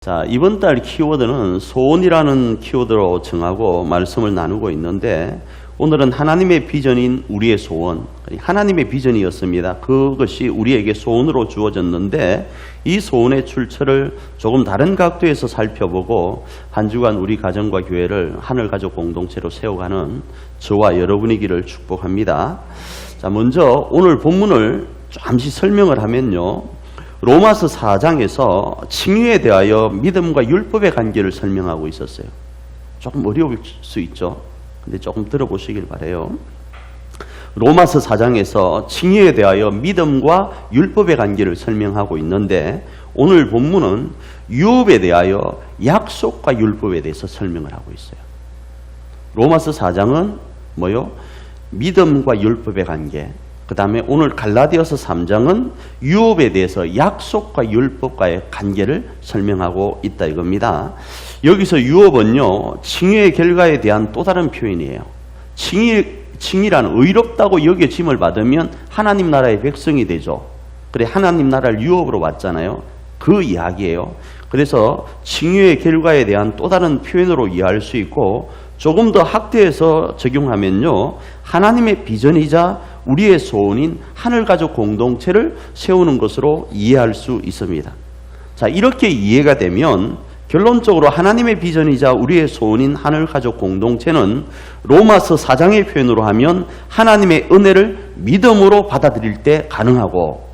자, 이번 달 키워드는 소원이라는 키워드로 정하고 말씀을 나누고 있는데, 오늘은 하나님의 비전인 우리의 소원, 하나님의 비전이었습니다. 그것이 우리에게 소원으로 주어졌는데, 이 소원의 출처를 조금 다른 각도에서 살펴보고 한 주간 우리 가정과 교회를 하늘가족 공동체로 세워가는 저와 여러분이기를 축복합니다. 자, 먼저 오늘 본문을 잠시 설명을 하면요, 로마서 4장에서 칭의에 대하여 믿음과 율법의 관계를 설명하고 있었어요. 조금 어려울 수 있죠. 근데 조금 들어보시길 바라요. 로마서 4장에서 칭의에 대하여 믿음과 율법의 관계를 설명하고 있는데, 오늘 본문은 유업에 대하여 약속과 율법에 대해서 설명을 하고 있어요. 로마서 4장은 뭐요? 믿음과 율법의 관계. 그 다음에 오늘 갈라디아서 3장은 유업에 대해서 약속과 율법과의 관계를 설명하고 있다 이겁니다. 여기서 유업은요, 칭의의 결과에 대한 또 다른 표현이에요. 칭의란 의롭다고 여겨짐을 받으면 하나님 나라의 백성이 되죠. 그래, 하나님 나라를 유업으로 받잖아요. 그 이야기예요. 그래서 칭의의 결과에 대한 또 다른 표현으로 이해할 수 있고, 조금 더 확대해서 적용하면요, 하나님의 비전이자 우리의 소원인 하늘가족 공동체를 세우는 것으로 이해할 수 있습니다. 자, 이렇게 이해가 되면 결론적으로 하나님의 비전이자 우리의 소원인 하늘가족 공동체는 로마서 4장의 표현으로 하면 하나님의 은혜를 믿음으로 받아들일 때 가능하고,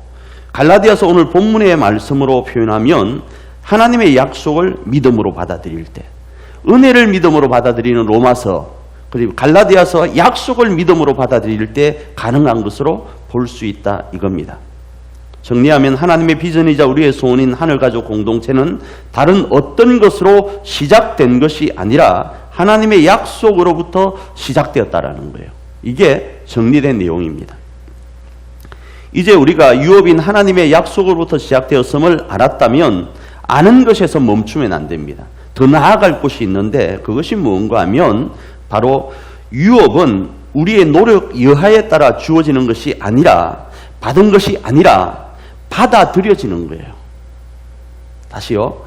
갈라디아서 오늘 본문의 말씀으로 표현하면 하나님의 약속을 믿음으로 받아들일 때, 은혜를 믿음으로 받아들이는 로마서, 그리고 갈라디아서 약속을 믿음으로 받아들일 때 가능한 것으로 볼 수 있다 이겁니다. 정리하면 하나님의 비전이자 우리의 소원인 하늘가족 공동체는 다른 어떤 것으로 시작된 것이 아니라 하나님의 약속으로부터 시작되었다라는 거예요. 이게 정리된 내용입니다. 이제 우리가 유업인 하나님의 약속으로부터 시작되었음을 알았다면 아는 것에서 멈추면 안 됩니다. 더 나아갈 곳이 있는데, 그것이 무엇인가 하면 바로 유업은 우리의 노력 여하에 따라 주어지는 것이 아니라, 받은 것이 아니라 받아들여지는 거예요. 다시요.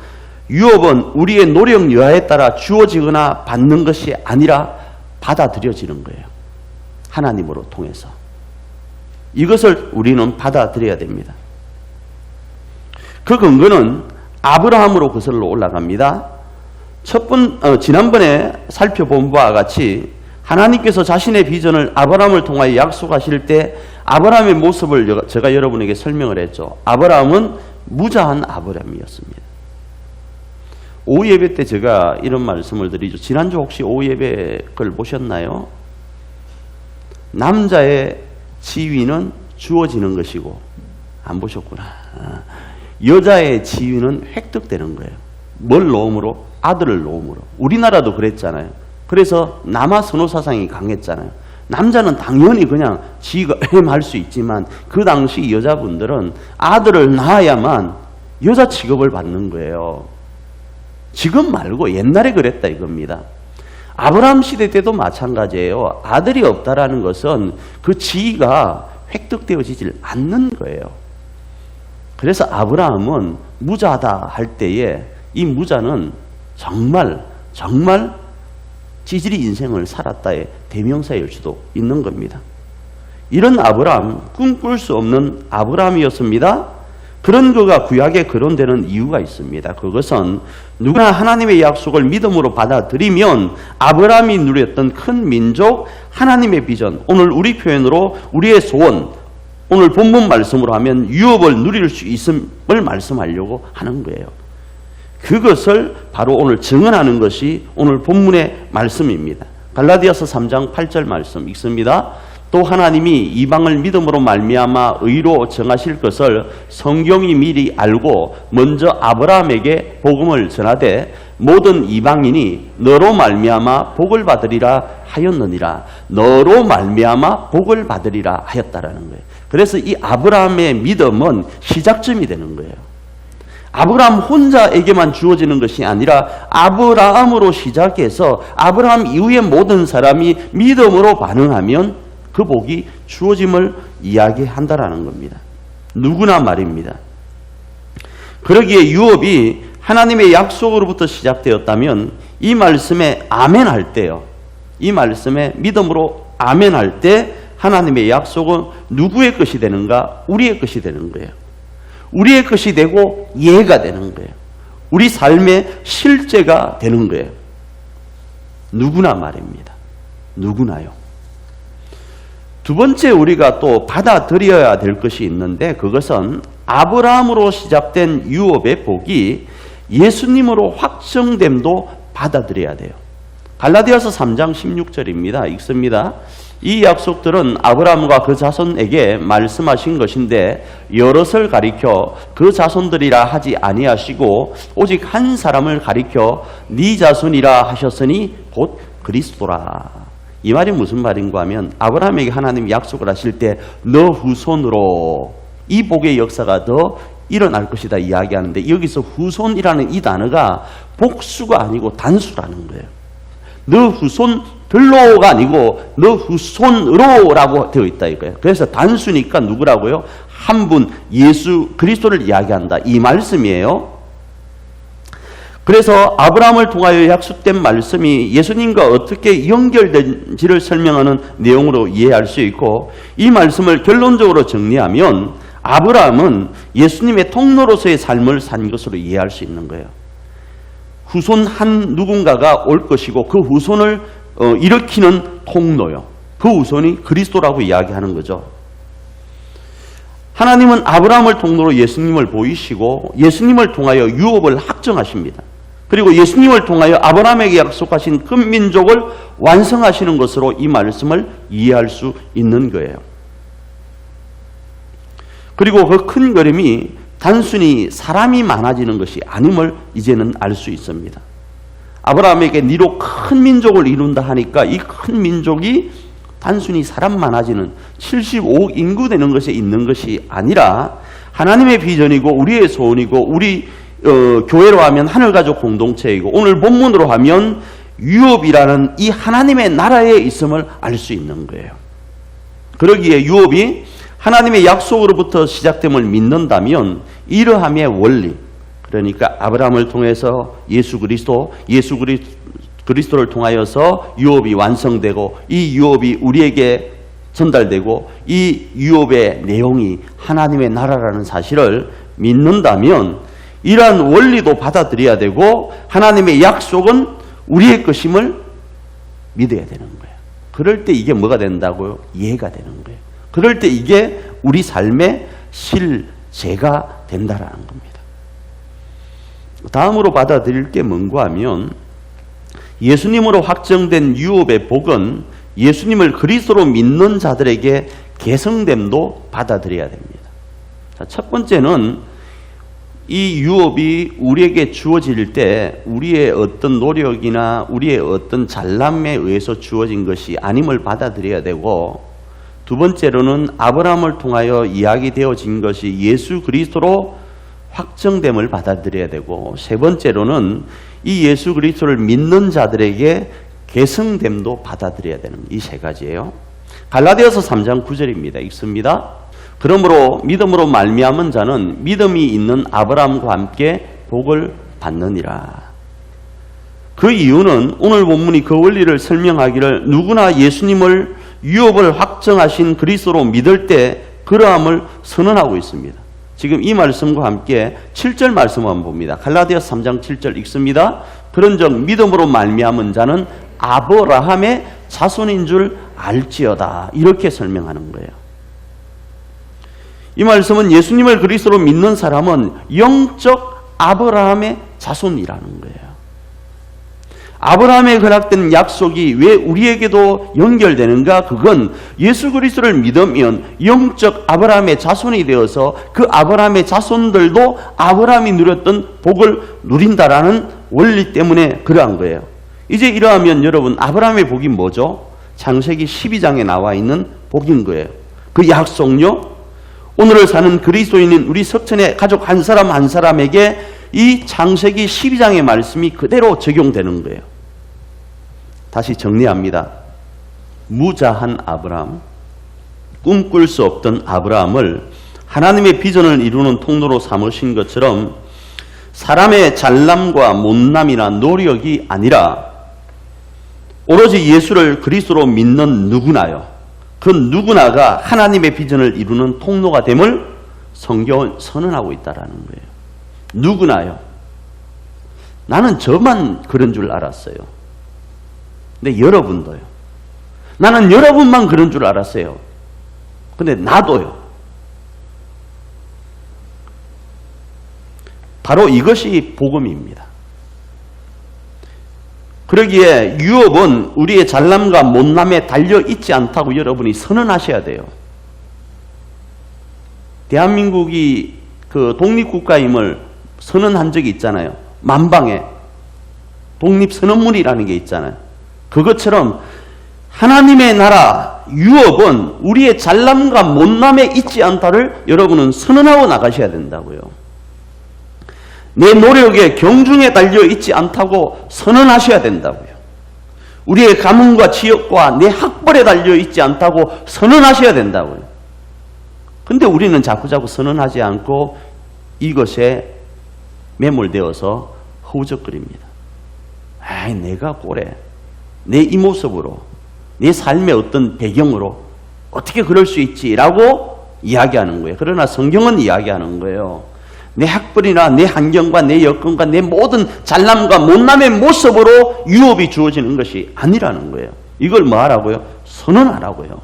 유업은 우리의 노력 여하에 따라 주어지거나 받는 것이 아니라 받아들여지는 거예요. 하나님으로 통해서. 이것을 우리는 받아들여야 됩니다. 그 근거는 아브라함으로 거슬러 올라갑니다. 지난번에 살펴본 바와 같이 하나님께서 자신의 비전을 아브라함을 통하여 약속하실 때 아브라함의 모습을 제가 여러분에게 설명을 했죠. 아브라함은 무자한 아브라함이었습니다. 오후 예배 때 제가 이런 말씀을 드리죠. 지난주 혹시 오후 예배 걸 보셨나요? 남자의 지위는 주어지는 것이고, 안 보셨구나. 여자의 지위는 획득되는 거예요. 뭘 놓음으로? 아들을 놓음으로. 우리나라도 그랬잖아요. 그래서 남아 선호 사상이 강했잖아요. 남자는 당연히 그냥 지가 할 수 있지만, 그 당시 여자분들은 아들을 낳아야만 여자 취급을 받는 거예요. 지금 말고 옛날에 그랬다 이겁니다. 아브라함 시대 때도 마찬가지예요. 아들이 없다라는 것은 그 지위가 획득되어지질 않는 거예요. 그래서 아브라함은 무자다 할 때에 이 무자는 정말 찌질이 인생을 살았다의 대명사일 수도 있는 겁니다. 이런 아브라함, 꿈꿀 수 없는 아브라함이었습니다. 그런 그가 구약에 거론되는 이유가 있습니다. 그것은 누구나 하나님의 약속을 믿음으로 받아들이면 아브라함이 누렸던 큰 민족, 하나님의 비전, 오늘 우리 표현으로 우리의 소원, 오늘 본문 말씀으로 하면 유업을 누릴 수 있음을 말씀하려고 하는 거예요. 그것을 바로 오늘 증언하는 것이 오늘 본문의 말씀입니다. 갈라디아서 3장 8절 말씀 읽습니다. 또 하나님이 이방을 믿음으로 말미암아 의로 정하실 것을 성경이 미리 알고 먼저 아브라함에게 복음을 전하되 모든 이방인이 너로 말미암아 복을 받으리라 하였느니라. 너로 말미암아 복을 받으리라 하였다라는 거예요. 그래서 이 아브라함의 믿음은 시작점이 되는 거예요. 아브라함 혼자에게만 주어지는 것이 아니라 아브라함으로 시작해서 아브라함 이후의 모든 사람이 믿음으로 반응하면 그 복이 주어짐을 이야기한다라는 겁니다. 누구나 말입니다. 그러기에 유업이 하나님의 약속으로부터 시작되었다면 이 말씀에 아멘할 때요, 이 말씀에 믿음으로 아멘할 때 하나님의 약속은 누구의 것이 되는가? 우리의 것이 되는 거예요. 우리의 것이 되고 예가 되는 거예요. 우리 삶의 실제가 되는 거예요. 누구나 말입니다. 누구나요. 두 번째 우리가 또 받아들여야 될 것이 있는데, 그것은 아브라함으로 시작된 유업의 복이 예수님으로 확정됨도 받아들여야 돼요. 갈라디아서 3장 16절입니다. 읽습니다. 이 약속들은 아브라함과 그 자손에게 말씀하신 것인데 여럿을 가리켜 그 자손들이라 하지 아니하시고 오직 한 사람을 가리켜 네 자손이라 하셨으니 곧 그리스도라. 이 말이 무슨 말인가 하면, 아브라함에게 하나님이 약속을 하실 때 너 후손으로 이 복의 역사가 더 일어날 것이다 이야기하는데, 여기서 후손이라는 이 단어가 복수가 아니고 단수라는 거예요. 너 후손들로가 아니고 너 후손으로라고 되어 있다 이거예요. 그래서 단수니까 누구라고요? 한 분, 예수 그리스도를 이야기한다 이 말씀이에요. 그래서 아브라함을 통하여 약속된 말씀이 예수님과 어떻게 연결된지를 설명하는 내용으로 이해할 수 있고, 이 말씀을 결론적으로 정리하면 아브라함은 예수님의 통로로서의 삶을 산 것으로 이해할 수 있는 거예요. 후손 한 누군가가 올 것이고 그 후손을 일으키는 통로요. 그 후손이 그리스도라고 이야기하는 거죠. 하나님은 아브라함을 통로로 예수님을 보이시고 예수님을 통하여 유업을 확정하십니다. 그리고 예수님을 통하여 아브라함에게 약속하신 그 민족을 완성하시는 것으로 이 말씀을 이해할 수 있는 거예요. 그리고 그 큰 그림이 단순히 사람이 많아지는 것이 아님을 이제는 알 수 있습니다. 아브라함에게 니로 큰 민족을 이룬다 하니까 이 큰 민족이 단순히 사람 많아지는 75억 인구 되는 것에 있는 것이 아니라 하나님의 비전이고 우리의 소원이고 우리 교회로 하면 하늘가족 공동체이고 오늘 본문으로 하면 유업이라는 이 하나님의 나라에 있음을 알 수 있는 거예요. 그러기에 유업이 하나님의 약속으로부터 시작됨을 믿는다면 이러함의 원리, 그러니까 아브라함을 통해서 예수 그리스도를 통하여서 유업이 완성되고 이 유업이 우리에게 전달되고 이 유업의 내용이 하나님의 나라라는 사실을 믿는다면 이러한 원리도 받아들여야 되고 하나님의 약속은 우리의 것임을 믿어야 되는 거예요. 그럴 때 이게 뭐가 된다고요? 이해가 되는 거예요. 그럴 때 이게 우리 삶의 실제가 된다라는 겁니다. 다음으로 받아들일 게 뭔가 하면 예수님으로 확정된 유업의 복은 예수님을 그리스도로 믿는 자들에게 계승됨도 받아들여야 됩니다. 자, 첫 번째는 이 유업이 우리에게 주어질 때 우리의 어떤 노력이나 우리의 어떤 잘남에 의해서 주어진 것이 아님을 받아들여야 되고, 두 번째로는 아브라함을 통하여 이야기되어진 것이 예수 그리스도로 확정됨을 받아들여야 되고, 세 번째로는 이 예수 그리스도를 믿는 자들에게 계승됨도 받아들여야 되는 이 세 가지예요. 갈라디아서 3장 9절입니다. 읽습니다. 그러므로 믿음으로 말미암은 자는 믿음이 있는 아브라함과 함께 복을 받느니라. 그 이유는 오늘 본문이 그 원리를 설명하기를 누구나 예수님을 유업을 확정하신 그리스도로 믿을 때 그러함을 선언하고 있습니다. 지금 이 말씀과 함께 7절 말씀 한번 봅니다. 갈라디아서 3장 7절 읽습니다. 그런즉 믿음으로 말미암은 자는 아브라함의 자손인 줄 알지어다. 이렇게 설명하는 거예요. 이 말씀은 예수님을 그리스도로 믿는 사람은 영적 아브라함의 자손이라는 거예요. 아브라함에 허락된 약속이 왜 우리에게도 연결되는가? 그건 예수 그리스도를 믿으면 영적 아브라함의 자손이 되어서 그 아브라함의 자손들도 아브라함이 누렸던 복을 누린다라는 원리 때문에 그러한 거예요. 이제 이러하면 여러분, 아브라함의 복이 뭐죠? 창세기 12장에 나와 있는 복인 거예요. 그 약속요. 오늘을 사는 그리스도인인 우리 석천의 가족 한 사람 한 사람에게 이 창세기 12장의 말씀이 그대로 적용되는 거예요. 다시 정리합니다. 무자한 아브라함, 꿈꿀 수 없던 아브라함을 하나님의 비전을 이루는 통로로 삼으신 것처럼 사람의 잘남과 못남이나 노력이 아니라 오로지 예수를 그리스도로 믿는 누구나요. 그 누구나가 하나님의 비전을 이루는 통로가 됨을 성경은 선언하고 있다는 거예요. 누구나요. 나는 저만 그런 줄 알았어요. 근데 여러분도요. 나는 여러분만 그런 줄 알았어요. 근데 나도요. 바로 이것이 복음입니다. 그러기에 유업은 우리의 잘남과 못남에 달려있지 않다고 여러분이 선언하셔야 돼요. 대한민국이 그 독립국가임을 선언한 적이 있잖아요. 만방에 독립선언문이라는 게 있잖아요. 그것처럼 하나님의 나라 유업은 우리의 잘남과 못남에 있지 않다를 여러분은 선언하고 나가셔야 된다고요. 내 노력에 경중에 달려 있지 않다고 선언하셔야 된다고요. 우리의 가문과 지역과 내 학벌에 달려 있지 않다고 선언하셔야 된다고요. 근데 우리는 자꾸자꾸 선언하지 않고 이것에 매몰되어서 허우적거립니다. 아이, 내가 꼴에 내 이 모습으로 내 삶의 어떤 배경으로 어떻게 그럴 수 있지라고 이야기하는 거예요. 그러나 성경은 이야기하는 거예요. 내 학벌이나 내 환경과 내 여건과 내 모든 잘남과 못남의 모습으로 유업이 주어지는 것이 아니라는 거예요. 이걸 뭐 하라고요? 선언하라고요.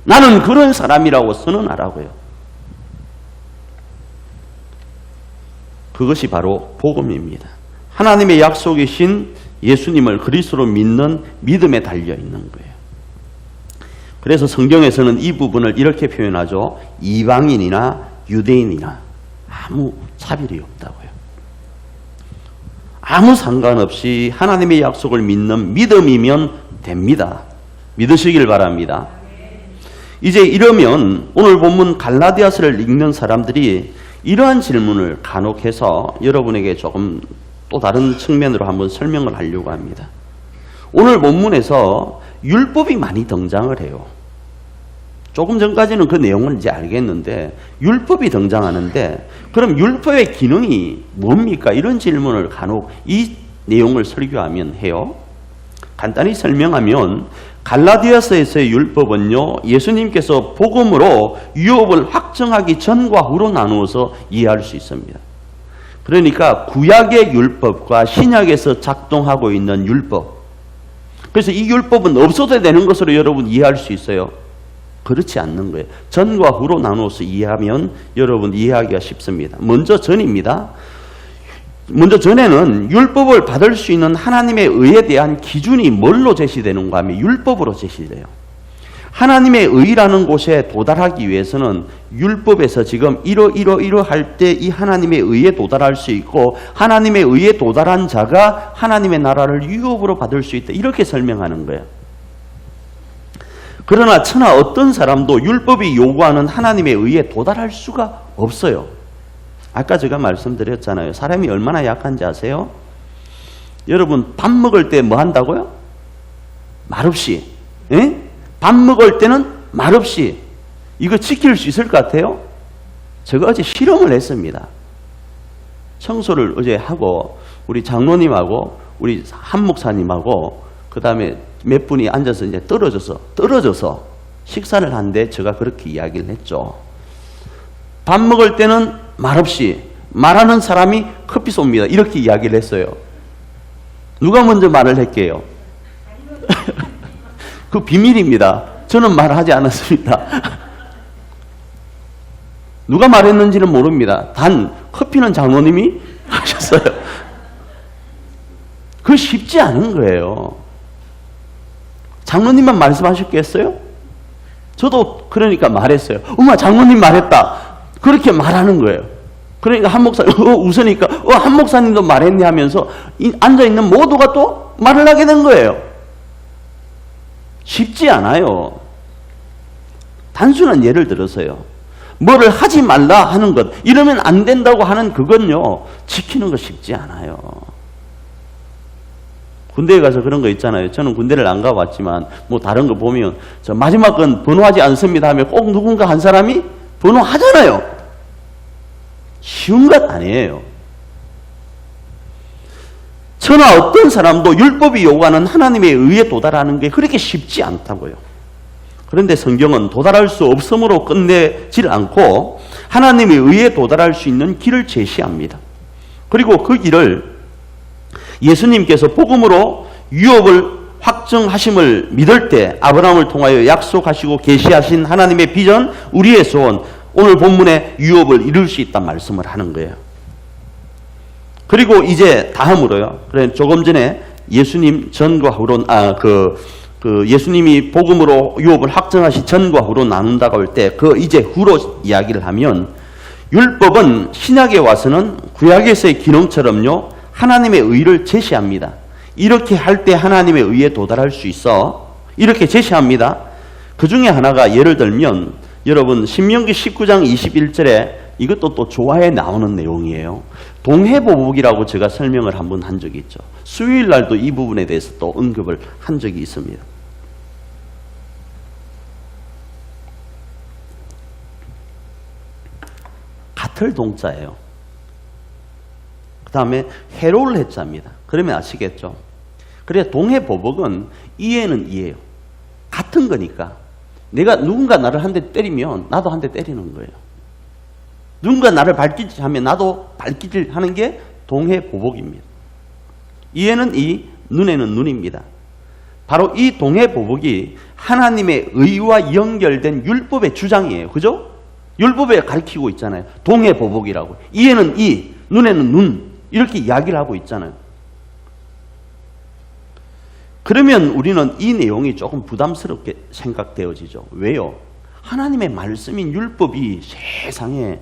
나는 그런 사람이라고 선언하라고요. 그것이 바로 복음입니다. 하나님의 약속이신 예수님을 그리스도로 믿는 믿음에 달려있는 거예요. 그래서 성경에서는 이 부분을 이렇게 표현하죠. 이방인이나 유대인이나 아무 차별이 없다고요. 아무 상관없이 하나님의 약속을 믿는 믿음이면 됩니다. 믿으시길 바랍니다. 이제 이러면 오늘 본문 갈라디아서를 읽는 사람들이 이러한 질문을 간혹 해서 여러분에게 조금 또 다른 측면으로 한번 설명을 하려고 합니다. 오늘 본문에서 율법이 많이 등장을 해요. 조금 전까지는 그 내용을 이제 알겠는데 율법이 등장하는데 그럼 율법의 기능이 뭡니까? 이런 질문을 간혹 이 내용을 설교하면 해요. 간단히 설명하면 갈라디아서에서의 율법은요, 예수님께서 복음으로 유업을 확정하기 전과 후로 나누어서 이해할 수 있습니다. 그러니까 구약의 율법과 신약에서 작동하고 있는 율법, 그래서 이 율법은 없어도 되는 것으로 여러분 이해할 수 있어요. 그렇지 않는 거예요. 전과 후로 나누어서 이해하면 여러분 이해하기가 쉽습니다. 먼저 전입니다. 먼저 전에는 율법을 받을 수 있는 하나님의 의에 대한 기준이 뭘로 제시되는가 하면 율법으로 제시돼요. 하나님의 의라는 곳에 도달하기 위해서는 율법에서 지금 이러할 때 이 하나님의 의에 도달할 수 있고 하나님의 의에 도달한 자가 하나님의 나라를 유업으로 받을 수 있다. 이렇게 설명하는 거예요. 그러나 천하 어떤 사람도 율법이 요구하는 하나님의 의에 도달할 수가 없어요. 아까 제가 말씀드렸잖아요. 사람이 얼마나 약한지 아세요? 여러분 밥 먹을 때 뭐 한다고요? 말없이. 에? 밥 먹을 때는 말없이. 이거 지킬 수 있을 것 같아요? 제가 어제 실험을 했습니다. 청소를 어제 하고 우리 장로님하고 우리 한 목사님하고 그 다음에 몇 분이 앉아서 이제 떨어져서 식사를 하는데 제가 그렇게 이야기를 했죠. 밥 먹을 때는 말없이, 말하는 사람이 커피 쏩니다. 이렇게 이야기를 했어요. 누가 먼저 말을 했게요? 그 비밀입니다. 저는 말하지 않았습니다. 누가 말했는지는 모릅니다. 단 커피는 장로님이 하셨어요. 그거 쉽지 않은 거예요. 장로님만 말씀하셨겠어요? 저도 그러니까 말했어요. 엄마 장로님 말했다. 그렇게 말하는 거예요. 그러니까 한 목사님 웃으니까 한 목사님도 말했네 하면서 앉아있는 모두가 또 말을 하게 된 거예요. 쉽지 않아요. 단순한 예를 들어서요. 뭐를 하지 말라 하는 것, 이러면 안 된다고 하는 그건요, 지키는 거 쉽지 않아요. 군대에 가서 그런 거 있잖아요. 저는 군대를 안 가봤지만 뭐 다른 거 보면 저 마지막 건 번호하지 않습니다 하면 꼭 누군가 한 사람이 번호하잖아요. 쉬운 것 아니에요. 그러나 어떤 사람도 율법이 요구하는 하나님의 의에 도달하는 게 그렇게 쉽지 않다고요. 그런데 성경은 도달할 수 없음으로 끝내질 않고 하나님의 의에 도달할 수 있는 길을 제시합니다. 그리고 그 길을 예수님께서 복음으로 유업을 확정하심을 믿을 때 아브라함을 통하여 약속하시고 계시하신 하나님의 비전, 우리의 소원, 오늘 본문에 유업을 이룰 수 있다는 말씀을 하는 거예요. 그리고 이제 다음으로요. 그래 조금 전에 예수님 전과 후로 예수님이 복음으로 유업을 확정하시 전과 후로 나눈다고 할 때 그 이제 후로 이야기를 하면 율법은 신약에 와서는 구약에서의 기능처럼요. 하나님의 의를 제시합니다. 이렇게 할 때 하나님의 의에 도달할 수 있어. 이렇게 제시합니다. 그 중에 하나가 예를 들면 여러분 신명기 19장 21절에 이것도 또 조화에 나오는 내용이에요. 동해보복이라고 제가 설명을 한번 한 적이 있죠. 수요일 날도 이 부분에 대해서 또 언급을 한 적이 있습니다. 같을 동자예요. 그 다음에 해로울 해자입니다. 그러면 아시겠죠? 그래서 동해보복은 이해는 이해예요. 같은 거니까. 내가 누군가 나를 한 대 때리면 나도 한 대 때리는 거예요. 누군가 나를 발기질 하면 나도 발기질 하는 게 동해보복입니다. 이에는 이, 눈에는 눈입니다. 바로 이 동해보복이 하나님의 의와 연결된 율법의 주장이에요. 그죠? 율법에 가르치고 있잖아요. 동해보복이라고. 이에는 이, 눈에는 눈. 이렇게 이야기를 하고 있잖아요. 그러면 우리는 이 내용이 조금 부담스럽게 생각되어지죠. 왜요? 하나님의 말씀인 율법이 세상에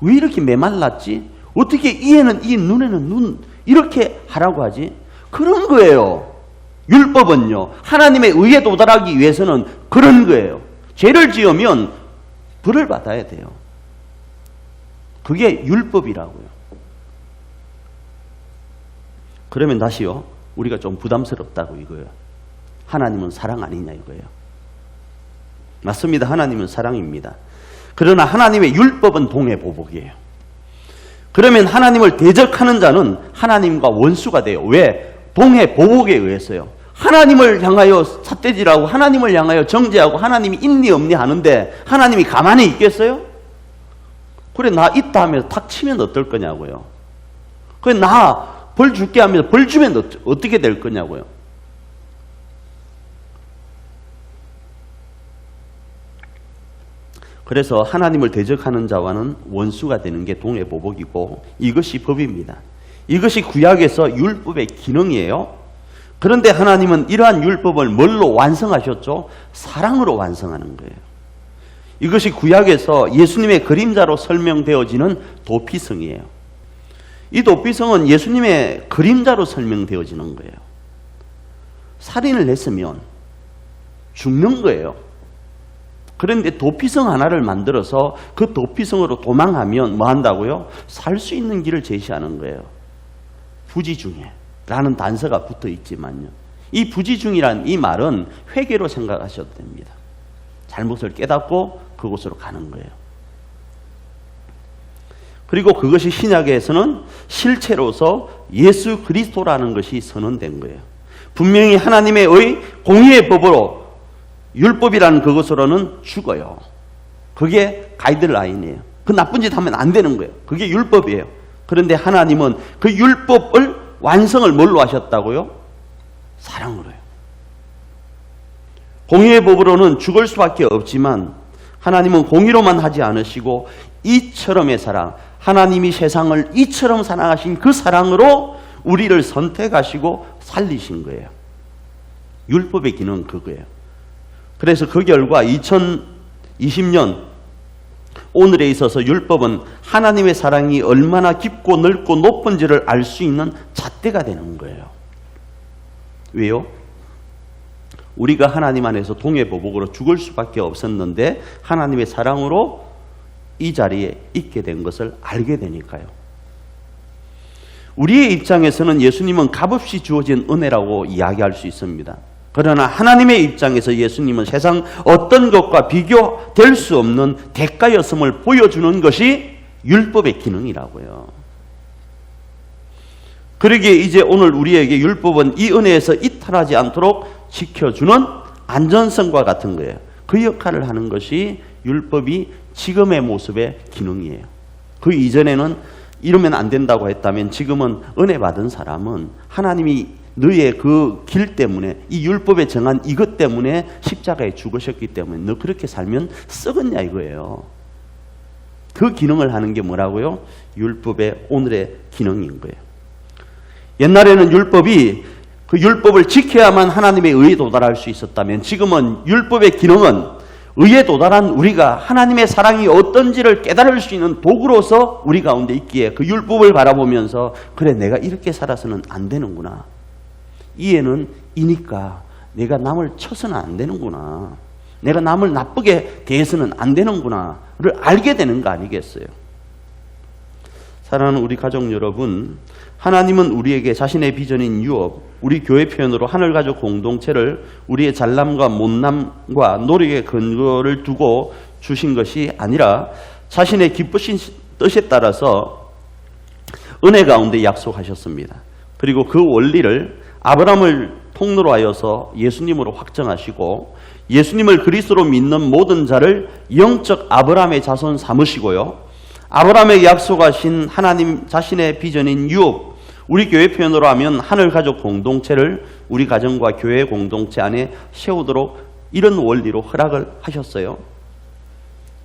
왜 이렇게 메말랐지? 어떻게 이에는 이, 눈에는 눈 이렇게 하라고 하지? 그런 거예요. 율법은요. 하나님의 의에 도달하기 위해서는 그런 거예요. 죄를 지으면 벌을 받아야 돼요. 그게 율법이라고요. 그러면 다시요. 우리가 좀 부담스럽다고 이거예요. 하나님은 사랑 아니냐 이거예요. 맞습니다. 하나님은 사랑입니다. 그러나 하나님의 율법은 동해보복이에요. 그러면 하나님을 대적하는 자는 하나님과 원수가 돼요. 왜? 동해보복에 의해서요. 하나님을 향하여 삿대질하고 하나님을 향하여 정죄하고 하나님이 있니 없니 하는데 하나님이 가만히 있겠어요? 그래 나 있다 하면서 탁 치면 어떨 거냐고요. 그래 나 벌 줄게 하면서 벌 주면 어떻게 될 거냐고요. 그래서 하나님을 대적하는 자와는 원수가 되는 게 동해보복이고 이것이 법입니다. 이것이 구약에서 율법의 기능이에요. 그런데 하나님은 이러한 율법을 뭘로 완성하셨죠? 사랑으로 완성하는 거예요. 이것이 구약에서 예수님의 그림자로 설명되어지는 도피성이에요. 이 도피성은 예수님의 그림자로 설명되어지는 거예요. 살인을 했으면 죽는 거예요. 그런데 도피성 하나를 만들어서 그 도피성으로 도망하면 뭐 한다고요? 살 수 있는 길을 제시하는 거예요. 부지중에 라는 단서가 붙어 있지만요. 이 부지중이란 이 말은 회개로 생각하셔도 됩니다. 잘못을 깨닫고 그곳으로 가는 거예요. 그리고 그것이 신약에서는 실체로서 예수 그리스도라는 것이 선언된 거예요. 분명히 하나님의 공의의 법으로 율법이라는 그것으로는 죽어요. 그게 가이드라인이에요. 그 나쁜 짓 하면 안 되는 거예요. 그게 율법이에요. 그런데 하나님은 그 율법을 완성을 뭘로 하셨다고요? 사랑으로요. 공의의 법으로는 죽을 수밖에 없지만 하나님은 공의로만 하지 않으시고 이처럼의 사랑, 하나님이 세상을 이처럼 사랑하신 그 사랑으로 우리를 선택하시고 살리신 거예요. 율법의 기능은 그거예요. 그래서 그 결과 2020년 오늘에 있어서 율법은 하나님의 사랑이 얼마나 깊고 넓고 높은지를 알 수 있는 잣대가 되는 거예요. 왜요? 우리가 하나님 안에서 동해보복으로 죽을 수밖에 없었는데 하나님의 사랑으로 이 자리에 있게 된 것을 알게 되니까요. 우리의 입장에서는 예수님은 값없이 주어진 은혜라고 이야기할 수 있습니다. 그러나 하나님의 입장에서 예수님은 세상 어떤 것과 비교될 수 없는 대가였음을 보여주는 것이 율법의 기능이라고요. 그러기에 이제 오늘 우리에게 율법은 이 은혜에서 이탈하지 않도록 지켜주는 안전성과 같은 거예요. 그 역할을 하는 것이 율법이 지금의 모습의 기능이에요. 그 이전에는 이러면 안 된다고 했다면 지금은 은혜 받은 사람은 하나님이 너의 그 길 때문에 이 율법에 정한 이것 때문에 십자가에 죽으셨기 때문에 너 그렇게 살면 썩었냐 이거예요. 그 기능을 하는 게 뭐라고요? 율법의 오늘의 기능인 거예요. 옛날에는 율법이 그 율법을 지켜야만 하나님의 의에 도달할 수 있었다면 지금은 율법의 기능은 의에 도달한 우리가 하나님의 사랑이 어떤지를 깨달을 수 있는 도구로서 우리 가운데 있기에 그 율법을 바라보면서 그래 내가 이렇게 살아서는 안 되는구나. 이에는 이니까 내가 남을 쳐서는 안 되는구나. 내가 남을 나쁘게 대해서는 안 되는구나를 알게 되는 거 아니겠어요? 사랑하는 우리 가족 여러분, 하나님은 우리에게 자신의 비전인 유업, 우리 교회 표현으로 하늘가족 공동체를 우리의 잘남과 못남과 노력의 근거를 두고 주신 것이 아니라 자신의 기쁘신 뜻에 따라서 은혜 가운데 약속하셨습니다. 그리고 그 원리를 아브라함을 통로로 하여서 예수님으로 확정하시고 예수님을 그리스도로 믿는 모든 자를 영적 아브라함의 자손 삼으시고요. 아브라함에게 약속하신 하나님 자신의 비전인 유업, 우리 교회 표현으로 하면 하늘가족 공동체를 우리 가정과 교회 공동체 안에 세우도록 이런 원리로 허락을 하셨어요.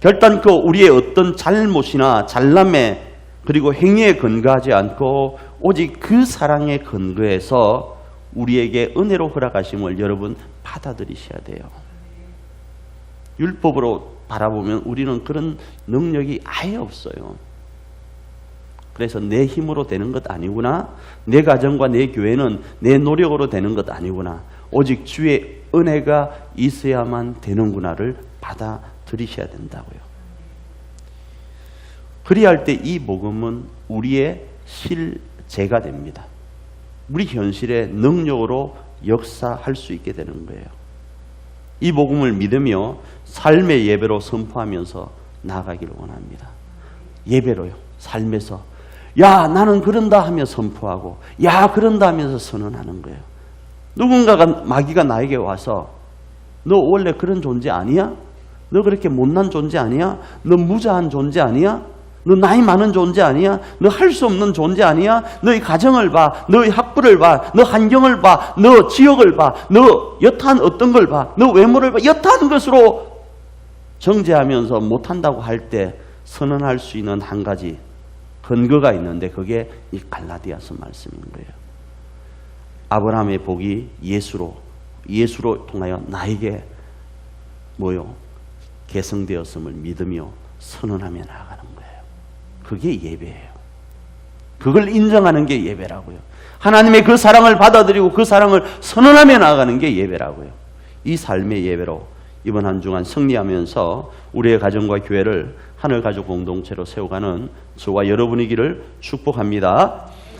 결단코 우리의 어떤 잘못이나 잘남에 그리고 행위에 근거하지 않고 오직 그 사랑에 근거해서 우리에게 은혜로 허락하심을 여러분 받아들이셔야 돼요. 율법으로 바라보면 우리는 그런 능력이 아예 없어요. 그래서 내 힘으로 되는 것 아니구나. 내 가정과 내 교회는 내 노력으로 되는 것 아니구나. 오직 주의 은혜가 있어야만 되는구나를 받아들이셔야 된다고요. 그리할 때 이 복음은 우리의 실제가 됩니다. 우리 현실의 능력으로 역사할 수 있게 되는 거예요. 이 복음을 믿으며 삶의 예배로 선포하면서 나아가기를 원합니다. 예배로요. 삶에서 야 나는 그런다 하며 선포하고 야 그런다 하면서 선언하는 거예요. 누군가가 마귀가 나에게 와서 너 원래 그런 존재 아니야? 너 그렇게 못난 존재 아니야? 너 무자한 존재 아니야? 너 나이 많은 존재 아니야? 너 할 수 없는 존재 아니야? 너의 가정을 봐, 너의 학부를 봐, 너 환경을 봐, 너 지역을 봐, 너 여타한 어떤 걸 봐, 너 외모를 봐, 여타한 것으로 정죄하면서 못한다고 할 때 선언할 수 있는 한 가지 근거가 있는데 그게 이 갈라디아서 말씀인 거예요. 아브라함의 복이 예수로 통하여 나에게 계승되었음을 믿으며 선언하며 나아가는 거예요. 그게 예배예요. 그걸 인정하는 게 예배라고요. 하나님의 그 사랑을 받아들이고 그 사랑을 선언하며 나아가는 게 예배라고요. 이 삶의 예배로 이번 한 주간 승리하면서 우리의 가정과 교회를 하늘가족 공동체로 세워가는 저와 여러분이기를 축복합니다.